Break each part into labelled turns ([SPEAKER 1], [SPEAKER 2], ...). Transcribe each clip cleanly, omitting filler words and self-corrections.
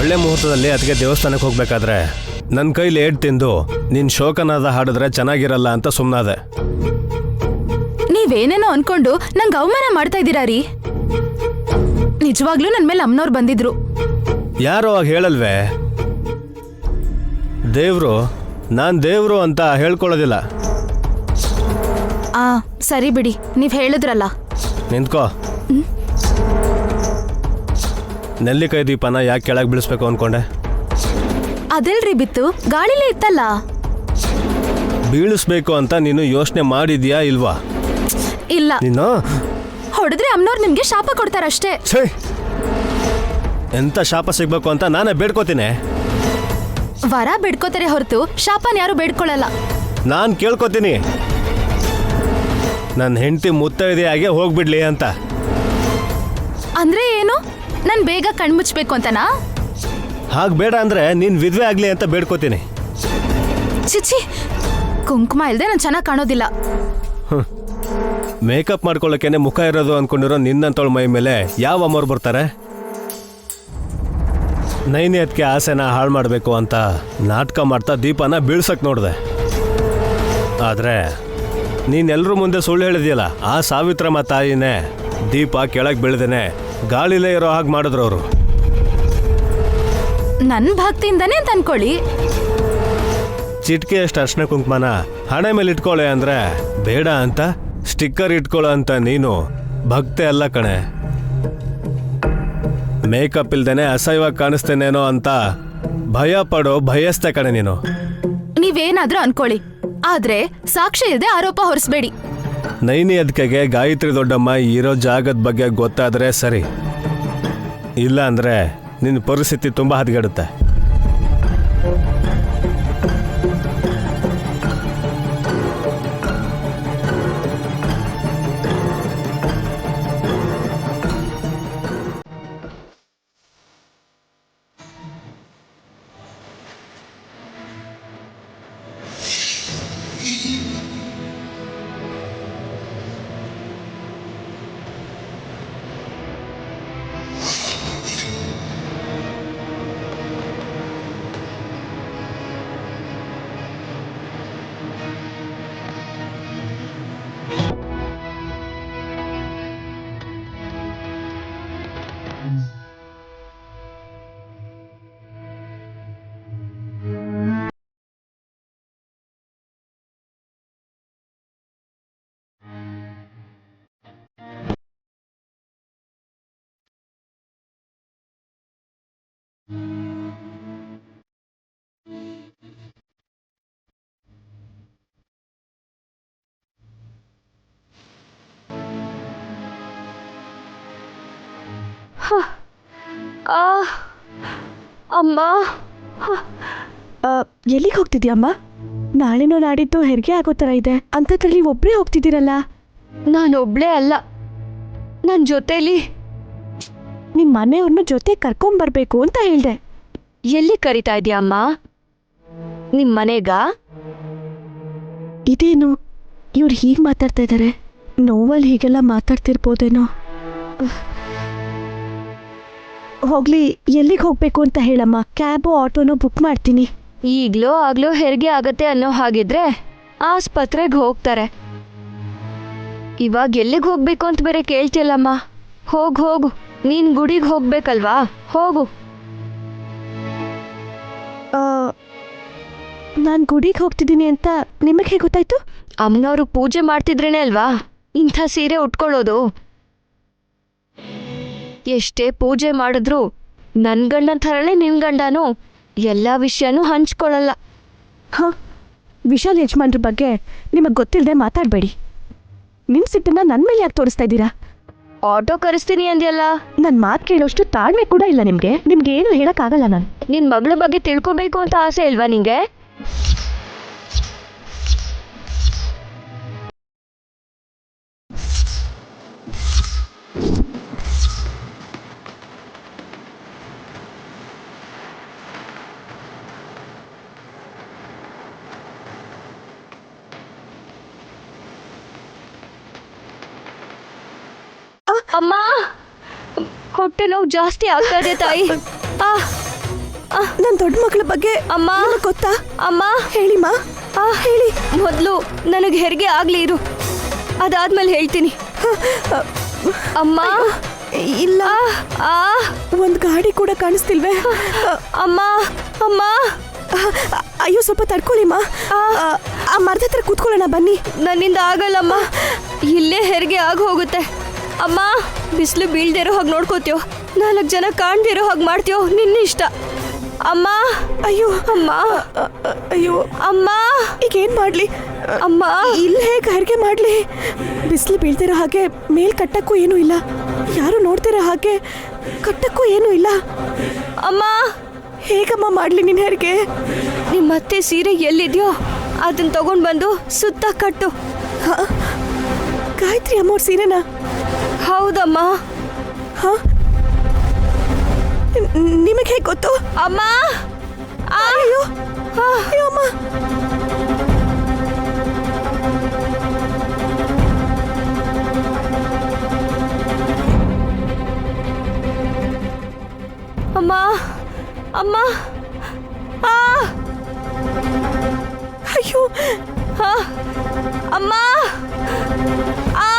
[SPEAKER 1] ಒಳ್ಳೆ ಮುಹೂರ್ತದಲ್ಲಿ ಅದಕ್ಕೆ ದೇವಸ್ಥಾನಕ್ಕೆ ಹೋಗ್ಬೇಕಾದ್ರೆ ನನ್ನ ಕೈಲಿ ಏಡ್ ತಿಂದು ನಿನ್ ಶೋಕನಾದ ಹಾಡಿದ್ರೆ ಚೆನ್ನಾಗಿರಲ್ಲ ಅಂತ ಸುಮ್ಮನಾದೆ.
[SPEAKER 2] ನೀವೇನೇನೋ ಅನ್ಕೊಂಡು ನಂಗೆ ಅವಮಾನ ಮಾಡ್ತಾ ಇದ್ದೀರಾ ರೀ. ನಿಜವಾಗ್ಲೂ ನನ್ನ ಮೇಲೆ ಅಮ್ಮನವ್ರು ಬಂದಿದ್ರು.
[SPEAKER 1] ಯಾರೋ ಆಗ ಹೇಳಲ್ವೇ, ದೇವ್ರು ನಾನು ದೇವ್ರು ಅಂತ ಹೇಳ್ಕೊಳ್ಳೋದಿಲ್ಲ.
[SPEAKER 2] ಸರಿ ಬಿಡಿ, ನೀವ್ ಹೇಳಿದ್ರಲ್ಲ.
[SPEAKER 1] ನಿಂತ್ಕೋ. ನೆಲ್ಲಿಕಾಯಿ ದೀಪನ ಯಾಕೆ ಕೆಳಗೆ ಬೀಳಿಸ್ಬೇಕು ಅನ್ಕೊಂಡೆ?
[SPEAKER 2] ಅದೆಲ್ರಿ ಬಿತ್ತು, ಗಾಳಿಲೇ ಇತ್ತಲ್ಲ.
[SPEAKER 1] ಬೀಳಿಸ್ಬೇಕು ಅಂತ ನೀನು ಯೋಚನೆ ಮಾಡಿದ್ಯಾ ಇಲ್ವಾ?
[SPEAKER 2] ಇಲ್ಲ.
[SPEAKER 1] ನೀನು
[SPEAKER 2] ಹೊಡೆದ್ರೆ ಅಮ್ಮನವ್ರು ನಿಮ್ಗೆ ಶಾಪ ಕೊಡ್ತಾರಷ್ಟೇ.
[SPEAKER 1] ಎಂತ ಶಾಪ ಸಿಗ್ಬೇಕು ಅಂತ ನಾನೇ ಬೇಡ್ಕೋತೀನಿ.
[SPEAKER 2] ವರ ಬೇಡ್ಕೋತಾರೆ ಹೊರತು ಶಾಪನ ಯಾರು ಬೇಡ್ಕೊಳ್ಳಲ್ಲ.
[SPEAKER 1] ನಾನು ಕೇಳ್ಕೊತೀನಿ, ನನ್ನ ಹೆಂಡತಿ ಮುತ್ತೈದೆಯಾಗೆ ಹೋಗ್ಬಿಡ್ಲಿ ಅಂತ.
[SPEAKER 2] ಅಂದ್ರೆ ಏನು, ನಾನು ಬೇಗ ಕಣ್ಮುಚ್ಬೇಕು ಅಂತನಾ?
[SPEAKER 1] ಹಾಗೆ ಬೇಡ ಅಂದ್ರೆ ನೀನ್ ವಿಧವೆ ಆಗ್ಲಿ ಅಂತ ಬೇಡ್ಕೋತೀನಿ.
[SPEAKER 2] ಚಿಚಿ, ಕುಂಕುಮ ಇಲ್ದೆ ನಾನು ಚೆನ್ನಾಗಿ ಕಾಣೋದಿಲ್ಲ.
[SPEAKER 1] ಮೇಕಪ್ ಮಾಡ್ಕೊಳ್ಳೋಕೆನೆ ಮುಖ ಇರೋದು ಅನ್ಕೊಂಡಿರೋ ನಿನ್ನಂತೋಳ ಮೈ ಮೇಲೆ ಯಾವ ಅಮ್ಮವ್ರು ಬರ್ತಾರೆ? ನೈನಿ ಅದಕ್ಕೆ ಆಸೆನ ಹಾಳು ಮಾಡಬೇಕು ಅಂತ ನಾಟಕ ಮಾಡ್ತಾ ದೀಪನ ಬೀಳ್ಸಕ್ ನೋಡಿದೆ. ಆದರೆ ನೀನೆಲ್ಲರೂ ಮುಂದೆ ಸುಳ್ಳು ಹೇಳಿದ್ಯಲ್ಲ, ಆ ಸಾವಿತ್ರಮ್ಮ ತಾಯಿನೇ ದೀಪ ಕೆಳಗೆ ಬೀಳ್ದೇನೆ ಗಾಳಿಲೇ ಇರೋ ಹಾಗೆ ಮಾಡಿದ್ರು ಅವರು.
[SPEAKER 2] ನನ್ನ ಭಕ್ತಿಯಿಂದನೇ ಅಂತ ಅನ್ಕೊಳ್ಳಿ.
[SPEAKER 1] ಚಿಟಿಕೆಯಷ್ಟು ಅರ್ಶಿನ ಕುಂಕುಮನ ಹಣೆ ಮೇಲೆ ಇಟ್ಕೊಳ್ಳೆ ಅಂದ್ರೆ ಬೇಡ ಅಂತ ಸ್ಟಿಕ್ಕರ್ ಇಟ್ಕೊಳ್ಳೋ ಅಂತ ನೀನು ಭಕ್ತೆ ಅಲ್ಲ ಕಣೆ. ಮೇಕಪ್ ಇಲ್ದೇನೆ ಅಸಹ್ಯವಾಗಿ ಕಾಣಿಸ್ತೇನೇನೋ ಅಂತ ಭಯ ಪಡೋ ಭಯಸ್ತೆ ಕಣೆ ನೀನು.
[SPEAKER 2] ನೀವೇನಾದ್ರೂ ಅನ್ಕೊಳ್ಳಿ, ಆದ್ರೆ ಸಾಕ್ಷಿ ಇಲ್ಲದೆ ಆರೋಪ ಹೊರಿಸ್ಬೇಡಿ.
[SPEAKER 1] ನೈನಿ ಅದ್ಕೆಗೆ ಗಾಯತ್ರಿ ದೊಡ್ಡಮ್ಮ ಇರೋ ಜಾಗದ ಬಗ್ಗೆ ಗೊತ್ತಾದ್ರೆ ಸರಿ, ಇಲ್ಲ ಅಂದ್ರೆ ನಿನ್ನ ಪರಿಸ್ಥಿತಿ ತುಂಬಾ ಹದಗೆಡುತ್ತೆ.
[SPEAKER 3] ಅಮ್ಮ, ಎಲ್ಲಿಗೆ ಹೋಗ್ತಿದ್ಯಮ್ಮ? ನಾಳೆನೋ ನಾಡಿದ್ದು ಹೆರಿಗೆ ಆಗೋ ಥರ ಇದೆ, ಅಂಥದ್ರಲ್ಲಿ ಒಬ್ಬರೇ ಹೋಗ್ತಿದ್ದೀರಲ್ಲ? ನಾನು ಒಬ್ಬಳೇ ಅಲ್ಲ, ನನ್ನ ಜೊತೇಲಿ ನಿಮ್ಮ ಮನೆಯವ್ರನ್ನ ಜೊತೆ ಕರ್ಕೊಂಬರ್ಬೇಕು ಅಂತ ಹೇಳಿದೆ. ಎಲ್ಲಿ ಕರಿತಾ ಇದೆಯಾ ಅಮ್ಮ? ನಿಮ್ಮ ಮನೆಗ? ಇದೇನು ಇವ್ರು ಹೀಗೆ ಮಾತಾಡ್ತಾ ಇದ್ದಾರೆ? ನೋವಲ್ಲಿ ಹೀಗೆಲ್ಲ ಮಾತಾಡ್ತಿರ್ಬೋದೇನೋ. ಹೋಗ್ಲಿ, ಎಲ್ಲಿಗೆ ಹೋಗ್ಬೇಕು ಅಂತ ಹೇಳಮ್ಮ, ಕ್ಯಾಬು ಆಟೋನೋ ಬುಕ್ ಮಾಡ್ತೀನಿ. ಈಗಲೋ ಆಗ್ಲೋ ಹೆರಿಗೆ ಆಗತ್ತೆ ಅನ್ನೋ ಹಾಗಿದ್ರೆ ಆಸ್ಪತ್ರೆಗೆ ಹೋಗ್ತಾರೆ. ಇವಾಗ ಎಲ್ಲಿಗೆ ಹೋಗ್ಬೇಕು ಅಂತ ಬೇರೆ ಕೇಳ್ತಿಲ್ಲಮ್ಮ. ಹೋಗು, ನೀನು ಗುಡಿಗೆ ಹೋಗ್ಬೇಕಲ್ವಾ, ಹೋಗು. ನಾನು ಗುಡಿಗೆ ಹೋಗ್ತಿದ್ದೀನಿ ಅಂತ ನಿಮಗೆ ಹೇಗೆ ಗೊತ್ತಾಯ್ತು? ಅಮ್ಮನವರು ಪೂಜೆ ಮಾಡ್ತಿದ್ರೇನೆ ಅಲ್ವಾ ಇಂಥ ಸೀರೆ ಉಟ್ಕೊಳ್ಳೋದು. ಎಷ್ಟೇ ಪೂಜೆ ಮಾಡಿದ್ರು ನನ್ನ ಗಂಡನ ಥರನೇ ನಿನ್ನ ಗಂಡನೂ ಎಲ್ಲ ವಿಷಯನೂ ಹಂಚ್ಕೊಳ್ಳಲ್ಲ. ವಿಶಾಲ್ ಯಜಮಾನ್ರ ಬಗ್ಗೆ ನಿಮಗೆ ಗೊತ್ತಿಲ್ಲದೆ ಮಾತಾಡಬೇಡಿ. ನಿಮ್ಮ ಸಿಟ್ಟನ್ನ ನನ್ನ ಮೇಲೆ ಯಾಕೆ ತೋರಿಸ್ತಾ ಇದ್ದೀರಾ? ಆಟೋ ಕರೆಸ್ತೀನಿ ಅಂದ್ಯಲ್ಲ, ನನ್ನ ಮಾತು ಕೇಳೋಷ್ಟು ತಾಳ್ಮೆ ಕೂಡ ಇಲ್ಲ ನಿಮಗೆ. ನಿಮ್ಗೆ ಏನು ಹೇಳೋಕ್ಕಾಗಲ್ಲ. ನಾನು ನಿನ್ನ ಮಗಳ ಬಗ್ಗೆ ತಿಳ್ಕೊಬೇಕು ಅಂತ ಆಸೆ ಇಲ್ವಾ ನಿಂಗೆ? ಅಮ್ಮ, ಹೊಟ್ಟೆ ನೋವು ಜಾಸ್ತಿ ಆಗ್ತಾ ಇದೆ ತಾಯಿ. ನನ್ನ ದೊಡ್ಡ ಮಗಳ ಬಗ್ಗೆ
[SPEAKER 4] ಅಮ್ಮ
[SPEAKER 3] ನಿಮಗ್ ಗೊತ್ತಾ?
[SPEAKER 4] ಅಮ್ಮ
[SPEAKER 3] ಹೇಳಿಮ್ಮ, ಹೇಳಿ.
[SPEAKER 4] ಮೊದಲು ನನಗೆ ಹೆರಿಗೆ ಆಗ್ಲಿ ಇರು, ಅದಾದ್ಮೇಲೆ ಹೇಳ್ತೀನಿ. ಅಮ್ಮ
[SPEAKER 3] ಇಲ್ಲ,
[SPEAKER 4] ಆ
[SPEAKER 3] ಒಂದ್ ಗಾಡಿ ಕೂಡ ಕಾಣಿಸ್ತಿಲ್ವೇ?
[SPEAKER 4] ಅಮ್ಮ ಅಮ್ಮ
[SPEAKER 3] ಅಯ್ಯೋ, ಸ್ವಲ್ಪ ತಡ್ಕೊಳ್ಳಿಮ್ಮ. ಆ ಮರದ ಹತ್ರ ಕೂತ್ಕೊಳ್ಳೋಣ ಬನ್ನಿ.
[SPEAKER 4] ನನ್ನಿಂದ ಆಗಲ್ಲಮ್ಮ, ಇಲ್ಲೇ ಹೆರಿಗೆ ಆಗಿ ಹೋಗುತ್ತೆ. ಅಮ್ಮ ಬಿಸಿಲು ಬೀಳ್ದಿರೋ ಹಾಗೆ ನೋಡ್ಕೋತೀಯೋ, 4 ಜನ ಕಾಣ್ದಿರೋ ಹಾಗೆ ಮಾಡ್ತೀಯೋ, ನಿನ್ನ ಇಷ್ಟ. ಅಮ್ಮ
[SPEAKER 3] ಅಯ್ಯೋ
[SPEAKER 4] ಅಮ್ಮ
[SPEAKER 3] ಅಯ್ಯೋ
[SPEAKER 4] ಅಮ್ಮ
[SPEAKER 3] ಈಗ ಏನ್ ಮಾಡ್ಲಿ?
[SPEAKER 4] ಅಮ್ಮ
[SPEAKER 3] ಇಲ್ಲಿ ಹೇಗೆ ಹೆರಿಗೆ ಮಾಡ್ಲಿ? ಬಿಸಿಲು ಬೀಳ್ತಿರೋ ಹಾಗೆ ಮೇಲ್ ಕಟ್ಟಕ್ಕೂ ಏನೂ ಇಲ್ಲ, ಯಾರು ನೋಡ್ತಿರೋ ಹಾಗೆ ಕಟ್ಟಕ್ಕೂ ಏನೂ ಇಲ್ಲ.
[SPEAKER 4] ಅಮ್ಮ
[SPEAKER 3] ಹೇಗಮ್ಮ ಮಾಡ್ಲಿ ನಿನ್ ಹೆರಿಗೆ?
[SPEAKER 4] ನಿಮ್ಮತ್ತೆ ಸೀರೆ ಎಲ್ಲಿದೆಯೋ ಅದನ್ನ ತಗೊಂಡು ಬಂದು ಸುತ್ತ ಕಟ್ಟು.
[SPEAKER 3] ಗಾಯತ್ರಿ ಅಮ್ಮವ್ರ ಸೀರೆನಾ?
[SPEAKER 4] ಹೌದಮ್ಮ.
[SPEAKER 3] ಹ, ನಿಮಗೆ ಹೇಗೆ ಗೊತ್ತು?
[SPEAKER 4] ಅಮ್ಮ
[SPEAKER 3] ಅಯ್ಯೋ ಅಯ್ಯೋ ಅಮ್ಮ.
[SPEAKER 4] ಅಮ್ಮ ಅಮ್ಮ ಆ
[SPEAKER 3] ಅಯ್ಯೋ
[SPEAKER 4] ಅಮ್ಮ ಆ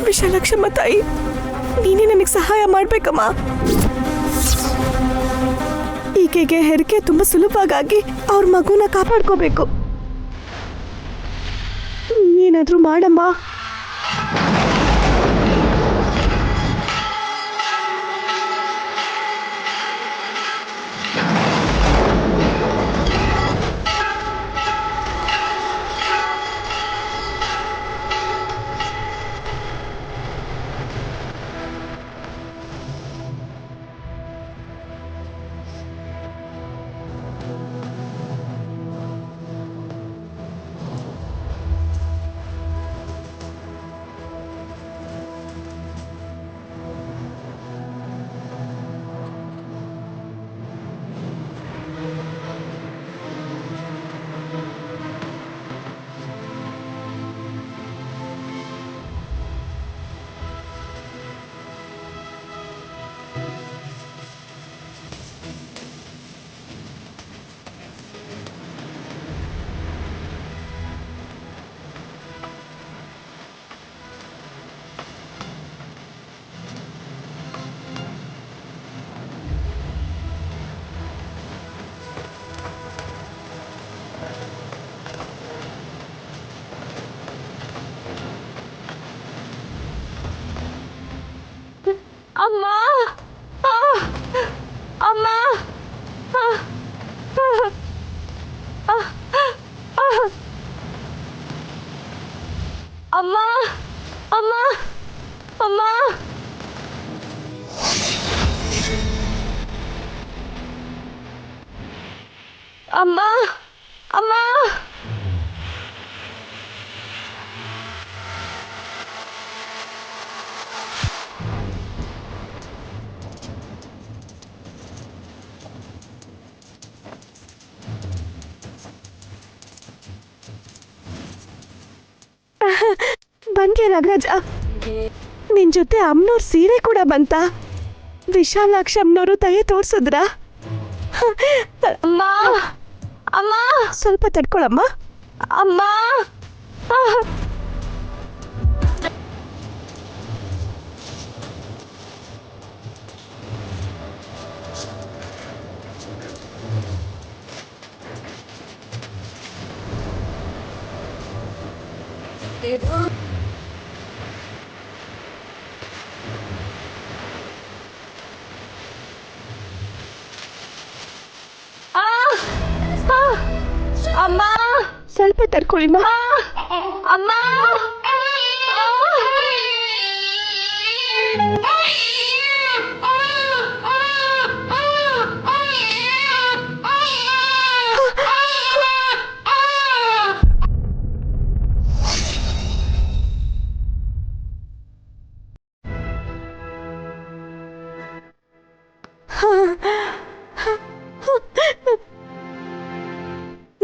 [SPEAKER 3] ವಿಶಾಲಾಕ್ಷಮ್ಮ ತಾಯಿ, ನೀನೇ ನನಗೆ ಸಹಾಯ ಮಾಡ್ಬೇಕಮ್ಮ. ಈಕೆಗೆ ಹೆರಿಗೆ ತುಂಬಾ ಸುಲಭವಾಗಿ ಅವ್ರ ಮಗುನ ಕಾಪಾಡ್ಕೋಬೇಕು. ಏನಾದ್ರೂ ಮಾಡಮ್ಮ.
[SPEAKER 4] ಅಮ್ಮ ಅಮ್ಮ ಅಮ್ಮ ಅಮ್ಮ ಅಮ್ಮ ಅಮ್ಮ ಅಮ್ಮ
[SPEAKER 3] ಬಂದ್ಯ ನಾಗರಾಜ? ನಿನ್ ಜೊತೆ ಅಮ್ಮನವ್ರ ಸೀರೆ ಕೂಡ ಬಂತ? ವಿಶಾಲಾಕ್ಷ ಅಮ್ಮನವರು ದಯೆ ತೋರ್ಸಿದ್ರಾ?
[SPEAKER 4] ಅಮ್ಮ ಅಮ್ಮ
[SPEAKER 3] ಸ್ವಲ್ಪ ತಡ್ಕೊಳಮ್ಮ.
[SPEAKER 4] ಅಮ್ಮ ಅಮ್ಮ
[SPEAKER 3] ಸ್ವಲ್ಪ ತಡ್ಕೊಳಿಮ್ಮ.
[SPEAKER 4] ಅಮ್ಮ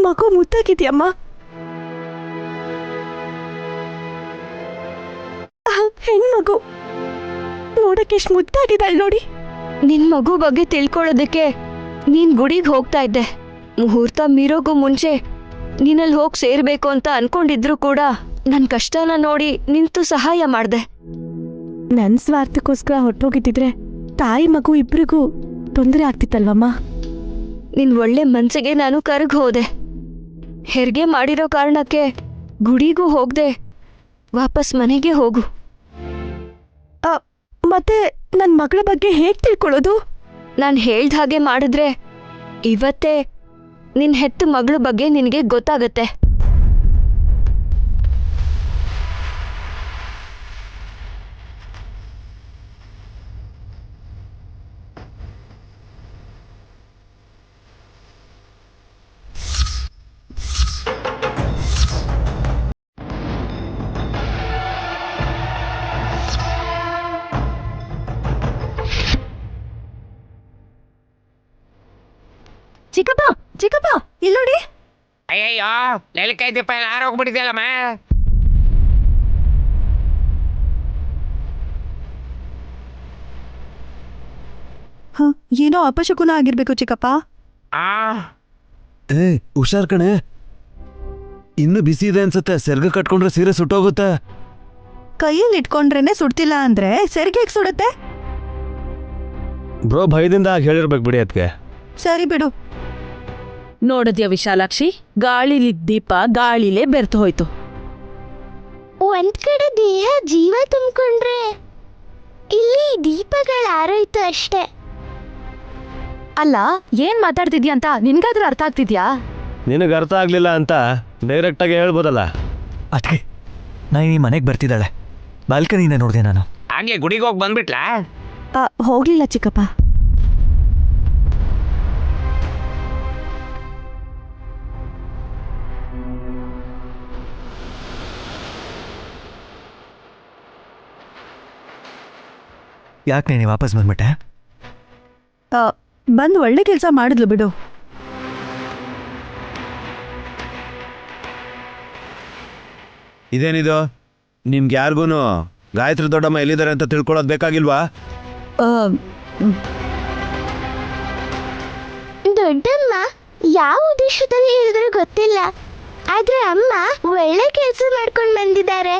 [SPEAKER 3] ಮಗು ಮುದ್ದಾಗಿದ್ಯಮ್ಮ. ಹೆಣ್ಮಗು ನೋಡಕ್ಕೆ ಎಷ್ಟು ಮುದ್ದಾಗಿದ್ದಾಳೆ ನೋಡಿ.
[SPEAKER 4] ನಿನ್ ಮಗು ಬಗ್ಗೆ ತಿಳ್ಕೊಳ್ಳೋದಕ್ಕೆ ನೀನ್ ಗುಡಿಗೆ ಹೋಗ್ತಾ ಇದ್ದೆ. ಮುಹೂರ್ತ ಮೀರೋಗೂ ಮುಂಚೆ ನೀನಲ್ಲಿ ಹೋಗಿ ಸೇರ್ಬೇಕು ಅಂತ ಅನ್ಕೊಂಡಿದ್ರು ಕೂಡ ನನ್ ಕಷ್ಟನ ನೋಡಿ ನಿಂತು ಸಹಾಯ ಮಾಡ್ದೆ.
[SPEAKER 3] ನನ್ನ ಸ್ವಾರ್ಥಕ್ಕೋಸ್ಕರ ಹೊರಟೋಗಿದ್ದಿದ್ರೆ ತಾಯಿ ಮಗು ಇಬ್ರಿಗೂ ತೊಂದರೆ ಆಗ್ತಿತ್ತಲ್ವಮ್ಮ.
[SPEAKER 4] ನಿನ್ ಒಳ್ಳೆ ಮನ್ಸಿಗೆ ನಾನು ಕರಗ್ ಹೋದೆ. ಹೆರಿಗೆ ಮಾಡಿರೋ ಕಾರಣಕ್ಕೆ ಗುಡಿಗೂ ಹೋಗ್ದೆ ವಾಪಸ್ ಮನೆಗೆ ಹೋಗು.
[SPEAKER 3] ಮತ್ತೆ ನನ್ನ ಮಗಳ ಬಗ್ಗೆ ಹೇಗೆ ತಿಳ್ಕೊಳ್ಳೋದು?
[SPEAKER 4] ನಾನು ಹೇಳ್ದ ಹಾಗೆ ಮಾಡಿದ್ರೆ ಇವತ್ತೇ ನಿನ್ ಹೆತ್ತ ಮಗಳ ಬಗ್ಗೆ ನಿನಗೆ ಗೊತ್ತಾಗತ್ತೆ.
[SPEAKER 3] ಚಿಕ್ಕಪ್ಪ ಚಿಕ್ಕಪ್ಪ ಇಲ್ಲಿ ನೋಡಿ.
[SPEAKER 5] ಅಯ್ಯಯ್ಯೋ ನೆಲಕಾಯಿ ದೀಪ ಎಲ್ಲ ಆರೋಗ್ಬಿಟ್ಟಿದೆಯಲ್ಲಮ್ಮ.
[SPEAKER 3] ಏನೋ ಅಪಶಕುನ ಆಗಿರ್ಬೇಕು ಚಿಕ್ಕಪ್ಪ.
[SPEAKER 5] ಆ
[SPEAKER 6] ಏ ಹುಷಾರ್ ಕಣೆ, ಇನ್ನು ಬಿಸಿ ಇದೆ ಅನ್ಸುತ್ತೆ. ಸೆರ್ಗ ಕಟ್ಕೊಂಡ್ರೆ ಸೀರೆ ಸುಟ್ಟೋಗುತ್ತೆ.
[SPEAKER 3] ಕೈಯಲ್ಲಿ ಇಟ್ಕೊಂಡ್ರೇನೆ ಸುಡ್ತಿಲ್ಲ ಅಂದ್ರೆ ಸೆರಿಗೆ ಸುಡುತ್ತೆ.
[SPEAKER 1] ಬ್ರೋ ಭಯದಿಂದ ಹಾಗೆ ಹೇಳಿರ್ಬೇಕು ಬಿಡಿ ಅದಕ್ಕೆ.
[SPEAKER 3] ಸರಿ ಬಿಡು.
[SPEAKER 7] ನೋಡಿದ್ಯಾ ವಿಶಾಲಾಕ್ಷಿ, ಗಾಳಿಲಿ ದೀಪ ಗಾಳಿಲೇ ಬೆರ್ತು ಹೋಯ್ತು.
[SPEAKER 8] ಒಂದ್ ಕಡೆ ದೇಹ ಜೀವ ತುಂಬಿಕೊಂಡ್ರೆ ಇಲ್ಲಿ ದೀಪಗಳು ಆರೋಯ್ತು ಅಷ್ಟೇ.
[SPEAKER 2] ಅಲ್ಲ ಏನ್ ಮಾತಾಡ್ತಿದ್ಯಾ ಅಂತ ನಿನ್ಗಾದ್ರೂ ಅರ್ಥ ಆಗ್ತಿದ್ಯಾ?
[SPEAKER 1] ನಿನಗೆ ಅರ್ಥ ಆಗಲಿಲ್ಲ ಅಂತ ಡೈರೆಕ್ಟಾಗಿ ಹೇಳ್ಬೋದಲ್ಲ.
[SPEAKER 9] ಅದಕ್ಕೆ ನಾನು ಈ ಮನೆಗೆ ಬರ್ತಿದ್ದಾಳೆ, ಬಾಲ್ಕನಿಯಿಂದ ನೋಡಿದೆ ನಾನು.
[SPEAKER 5] ಹಂಗೆ ಗುಡಿಗೆ ಹೋಗಿ ಬಂದ್ಬಿಟ್ಲಾ?
[SPEAKER 3] ಹೋಗ್ಲಿಲ್ಲ ಚಿಕ್ಕಪ್ಪ.
[SPEAKER 9] ಯಾಕೆ ನೀನು ವಾಪಸ್ ಬಂದ್ಬಿಟ್ಟೆ?
[SPEAKER 3] ಬಂದು ಒಳ್ಳೆ ಕೆಲಸ ಮಾಡಿದ್ಲು ಬಿಡು.
[SPEAKER 6] ಇದೇನಿದು? ನಿಮ್ಗೆ ಯಾರಿಗೂ ಗಾಯತ್ರಿ ದೊಡ್ಡಮ್ಮ ಎಲ್ಲಿದ್ದಾರೆ ಅಂತ ತಿಳ್ಕೊಳ್ಳೋದು ಬೇಕಾಗಿಲ್ವಾ?
[SPEAKER 8] ದೊಡ್ಡಮ್ಮ ಯಾವ ಉದ್ದೇಶದಲ್ಲಿ ಹೇಳಿದ್ರು ಗೊತ್ತಿಲ್ಲ, ಆದ್ರೆ ಅಮ್ಮ ಒಳ್ಳೆ ಕೆಲಸ ಮಾಡ್ಕೊಂಡು ಬಂದಿದ್ದಾರೆ.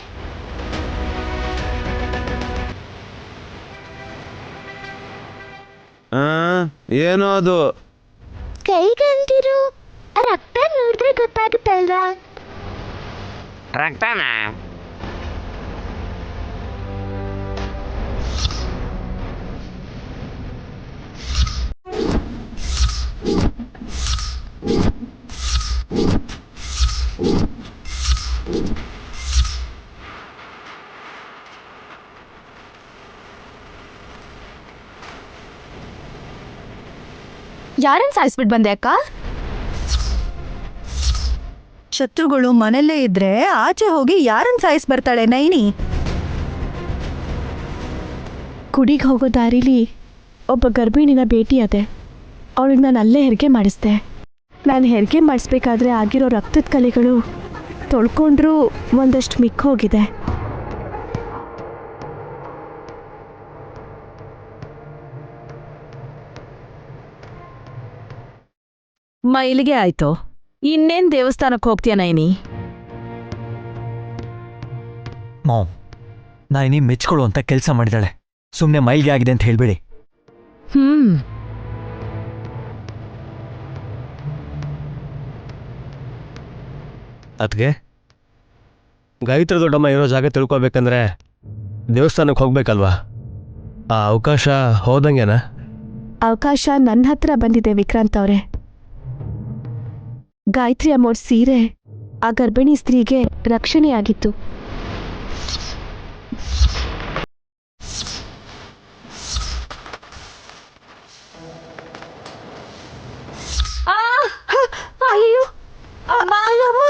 [SPEAKER 6] ಏನೋ ಅದು
[SPEAKER 8] ಕೈಗಂತಿರು ರಕ್ತ ನೋಡಿದ್ರೆ ಗೊತ್ತಾಗುತ್ತಲ್ವಾ?
[SPEAKER 5] ರಕ್ತನ?
[SPEAKER 2] ಯಾರನ್ ಸಾಯಿಸ್ಬಿಟ್ ಬಂದೆ ಅಕ್ಕ?
[SPEAKER 3] ಶತ್ರುಗಳು ಮನೆಯಲ್ಲೇ ಇದ್ರೆ ಆಚೆ ಹೋಗಿ ಯಾರನ್ನ ಸಾಯಿಸ್ ಬರ್ತಾಳೆ ನೈನಿ? ಕುಡಿಗೆ ಹೋಗೋ ದಾರಿಲಿ ಒಬ್ಬ ಗರ್ಭಿಣಿನ ಭೇಟಿಯಾದೆ. ಅವಳಿಗೆ ನಾನು ಅಲ್ಲೇ ಹೆರಿಗೆ ಮಾಡಿಸ್ದೆ. ನಾನು ಹೆರಿಗೆ ಮಾಡಿಸ್ಬೇಕಾದ್ರೆ ಆಗಿರೋ ರಕ್ತದ ಕಲೆಗಳು ತೊಳ್ಕೊಂಡ್ರೂ ಒಂದಷ್ಟು ಮಿಕ್ಕ ಹೋಗಿದೆ.
[SPEAKER 7] ಮೈಲಿಗೆ ಆಯ್ತು, ಇನ್ನೇನ್ ದೇವಸ್ಥಾನಕ್ಕೆ ಹೋಗ್ತೀಯ ನೈನಿ?
[SPEAKER 9] ಮಾಮ್, ನಾಯಿನಿ ಮೆಚ್ಕೊಳ್ಳುವಂಥ ಕೆಲಸ ಮಾಡಿದಾಳೆ. ಸುಮ್ಮನೆ ಮೈಲ್ಗೆ ಆಗಿದೆ ಅಂತ ಹೇಳ್ಬೇಡಿ.
[SPEAKER 1] ಅದಕ್ಕೆ ಗಾಯತ್ರಿ ದೊಡ್ಡಮ್ಮ ಇರೋ ಜಾಗ ತಿಳ್ಕೊಬೇಕಂದ್ರೆ ದೇವಸ್ಥಾನಕ್ಕೆ ಹೋಗ್ಬೇಕಲ್ವಾ? ಆ ಅವಕಾಶ ಹೋದಂಗೆನಾ?
[SPEAKER 3] ಅವಕಾಶ ನನ್ನ ಹತ್ರ ಬಂದಿದೆ ವಿಕ್ರಾಂತ್ ಅವರೇ. ಗಾಯತ್ರಿ ಅಮ್ಮೋರ್ ಸೀರೆ ಆ ಗರ್ಭಿಣಿ ಸ್ತ್ರೀಗೆ ರಕ್ಷಣೆಯಾಗಿತ್ತು. ಅಯ್ಯೋ ಅಮ್ಮ, ಅಮ್ಮ.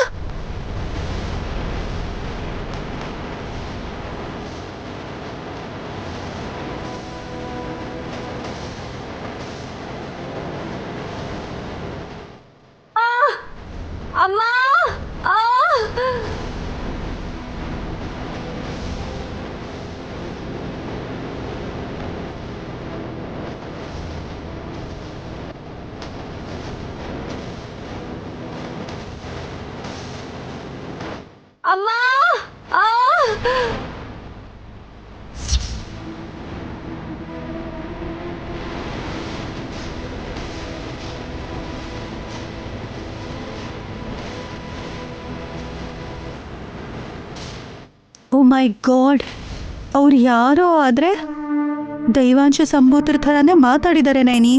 [SPEAKER 4] ಅಮ್ಮ!
[SPEAKER 3] ಓ ಮೈ ಗಾಡ್, ಅವ್ರು ಯಾರೋ ಆದರೆ ದೈವಾಂಶ ಸಂಭೂತರ ಥರನೇ ಮಾತಾಡಿದ್ದಾರೆ ನೈನಿ.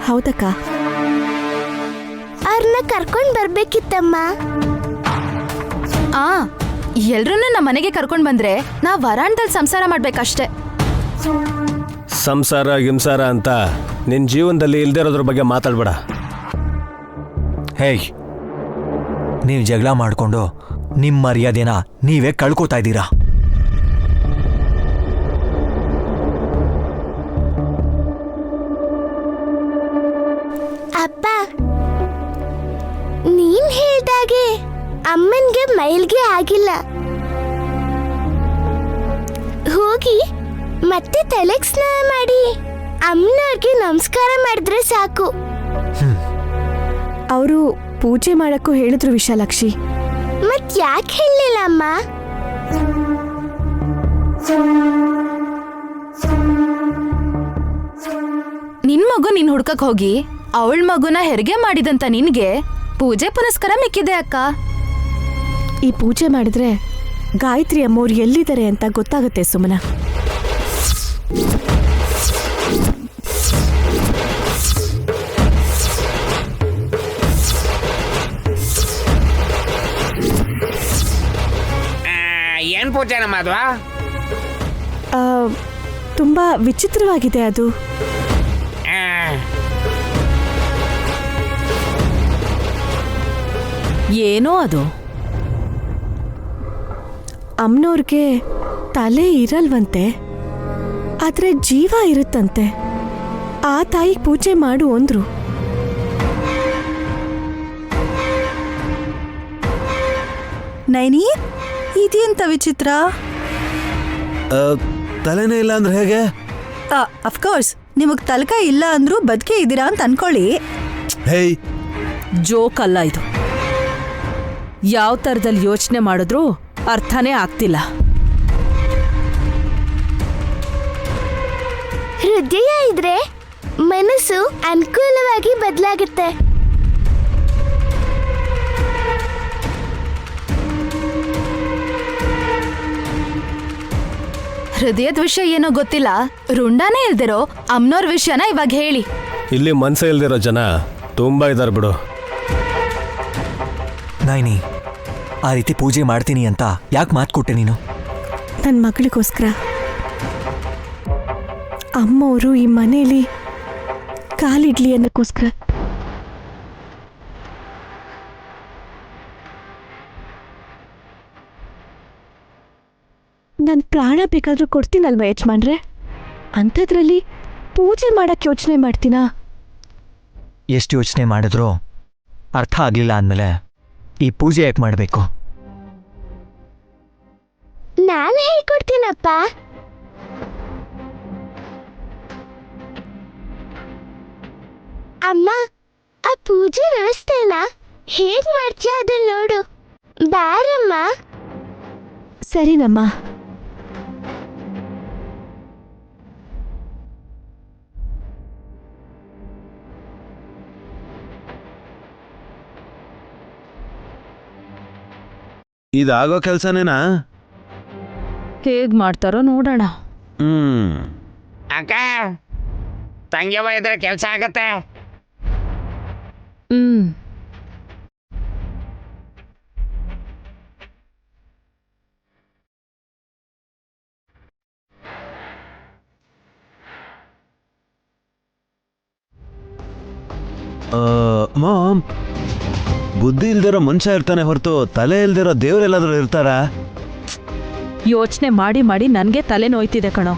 [SPEAKER 2] ಹೌದಕ್ಕ.
[SPEAKER 8] ಅವ್ರನ್ನ ಕರ್ಕೊಂಡು ಬರ್ಬೇಕಿತ್ತಮ್ಮ.
[SPEAKER 2] ಎಲ್ರನ್ನೂ ನಮ್ಮ ಮನೆಗೆ ಕರ್ಕೊಂಡ್ ಬಂದ್ರೆ ನಾವ್ ವರಾಂಡದಲ್ಲಿ ಸಂಸಾರ ಮಾಡ್ಬೇಕಷ್ಟೆ.
[SPEAKER 1] ಸಂಸಾರ ಗಿಂಸಾರ ಅಂತ ನಿನ್ನ ಜೀವನದಲ್ಲಿ ಇಲ್ದೇ ಇರೋದ್ರ ಬಗ್ಗೆ ಮಾತಾಡ್ಬೇಡ.
[SPEAKER 9] ಹೇಯ್, ನೀವು ಜಗಳ ಮಾಡಿಕೊಂಡು ನಿಮ್ಮ ಮರ್ಯಾದೆನ ನೀವೇ ಕಳ್ಕೊತಾ ಇದ್ದೀರಾ.
[SPEAKER 8] ಅಪ್ಪ, ನೀನ್ ಹೇಳ್ದಾಗೆ ಅಮ್ಮನ್ಗೆ ಮೈಲ್ಗೆ ಆಗಿಲ್ಲ. ಹೋಗಿ ಮತ್ತೆ ತಲೆಗೆ ಸ್ನಾನ ಮಾಡಿ ಅಮ್ಮನವ್ರಿಗೆ ನಮಸ್ಕಾರ ಮಾಡಿದ್ರೆ ಸಾಕು.
[SPEAKER 3] ಅವರು ಪೂಜೆ ಮಾಡಕ್ಕೂ ಹೇಳಿದ್ರು ವಿಶಾಲಾಕ್ಷಿ.
[SPEAKER 8] ಮತ್ ಯಾಕೆ ಹೇಳಲಿಲ್ಲ ಅಮ್ಮ?
[SPEAKER 2] ನಿನ್ ಮಗು ನೀನ್ ಹುಡ್ಕಕ್ ಹೋಗಿ ಅವಳ ಮಗುನ ಹೆರಿಗೆ ಮಾಡಿದಂತ ನಿನ್ಗೆ ಪೂಜೆ ಪುನಸ್ಕಾರ ಮಿಕ್ಕಿದೆ ಅಕ್ಕ.
[SPEAKER 3] ಈ ಪೂಜೆ ಮಾಡಿದ್ರೆ ಗಾಯತ್ರಿ ಅಮ್ಮವ್ರು ಎಲ್ಲಿದ್ದಾರೆ ಅಂತ ಗೊತ್ತಾಗುತ್ತೆ ಸುಮನ.
[SPEAKER 5] ಏನ್ ಪೂಜೆ ನಮ್ಮ ಅದು?
[SPEAKER 3] ತುಂಬಾ ವಿಚಿತ್ರವಾಗಿದೆ ಅದು.
[SPEAKER 7] ಏನೋ ಅದು?
[SPEAKER 3] ಅಮ್ಮನವ್ರಿಗೆ ತಲೆ ಇರಲ್ವಂತೆ, ಆದ್ರೆ ಜೀವ ಇರುತ್ತಂತೆ. ಆ ತಾಯಿಗೆ ಪೂಜೆ ಮಾಡು ಅಂದ್ರು. ನೈನಿ, ಇದೆಂತ ವಿಚಿತ್ರ?
[SPEAKER 6] ತಲೆನೇ ಇಲ್ಲ ಅಂದ್ರೆ ಹೇಗೆ?
[SPEAKER 3] ಅಫ್ಕೋರ್ಸ್, ನಿಮಗ್ ತಲಕ ಇಲ್ಲ ಅಂದ್ರೂ ಬದುಕೆ ಇದ್ದೀರಾ ಅಂತ ಅನ್ಕೊಳ್ಳಿ.
[SPEAKER 6] ಹೇಯ್,
[SPEAKER 7] ಜೋಕ್ ಅಲ್ಲ ಇದು. ಯಾವ ಥರದಲ್ಲಿ ಯೋಚನೆ ಮಾಡಿದ್ರೂ ಅರ್ಥನೇ ಆಗ್ತಿಲ್ಲ.
[SPEAKER 8] ಹೃದಯ ಇದ್ರೆ ಮನಸ್ಸು ಅನುಕೂಲವಾಗಿ ಬದಲಾಗುತ್ತೆ.
[SPEAKER 2] ಹೃದಯದ ವಿಷಯ ಏನೋ ಗೊತ್ತಿಲ್ಲ, ರುಂಡಾನೇ ಇಲ್ದಿರೋ ಅಮ್ನೋರ್ ವಿಷಯನ ಇವಾಗ ಹೇಳಿ.
[SPEAKER 1] ಇಲ್ಲಿ ಮನ್ಸೇ ಇಲ್ದಿರೋ ಜನ ತುಂಬ ಇದ್ದಾರೆ ಬಿಡು.
[SPEAKER 9] ನೈನಿ, ಆ ರೀತಿ ಪೂಜೆ ಮಾಡ್ತೀನಿ ಅಂತ ಯಾಕೆ ಮಾತು ಕೊಟ್ಟೆ ನೀನು?
[SPEAKER 3] ನನ್ನ ಮಗಳಿಗೋಸ್ಕರ. ಅಮ್ಮವರು ಈ ಮನೆಯಲ್ಲಿ ಕಾಲಿಡ್ಲಿ ಅನ್ನಕ್ಕೋಸ್ಕರ. ನನ್ನ ಪ್ರಾಣ ಬೇಕಾದ್ರೂ ಕೊಡ್ತೀನಲ್ವ ಯಜಮಾನ್ರೆ, ಅಂಥದ್ರಲ್ಲಿ ಪೂಜೆ ಮಾಡಕ್ಕೆ ಯೋಚನೆ ಮಾಡ್ತೀನಾ?
[SPEAKER 9] ಎಷ್ಟು ಯೋಚನೆ ಮಾಡಿದ್ರೂ ಅರ್ಥ ಆಗಲಿಲ್ಲ ಅಂದಮೇಲೆ ಈ ಪೂಜೆ ಯಾಕೆ ಮಾಡಬೇಕು?
[SPEAKER 8] ನಾನು ಹೇಳ್ಕೊಡ್ತೀನಪ್ಪ. ಅಮ್ಮ, ಆ ಪೂಜೆ ವ್ಯವಸ್ಥೆನ ಹೇಗ್ ಮಾಡ್ತೀಯ ಅದನ್ನ ನೋಡು. ಬಾರಮ್ಮ.
[SPEAKER 3] ಸರಿನಮ್ಮ.
[SPEAKER 6] ಇದಾಗೋ ಕೆಲ್ಸನೇನಾ?
[SPEAKER 7] ಹೇಗ್ ಮಾಡ್ತಾರೋ ನೋಡೋಣ.
[SPEAKER 5] ಅಕ್ಕ, ತಂಗಿಯವ್ವ ಇದ್ರೆ ಕೆಲಸ ಆಗತ್ತೆ.
[SPEAKER 6] ಮಾಮ್, ಬುದ್ಧಿ ಇಲ್ದಿರೋ ಮನುಷ್ಯ ಇರ್ತಾನೆ ಹೊರತು ತಲೆ ಇಲ್ದಿರೋ ದೇವ್ರೆಲ್ಲಾದ್ರೂ ಇರ್ತಾರಾ?
[SPEAKER 7] ಯೋಚನೆ ಮಾಡಿ ಮಾಡಿ ನನಗೆ ತಲೆ ನೋಯ್ತಿದೆ ಕಣೋ.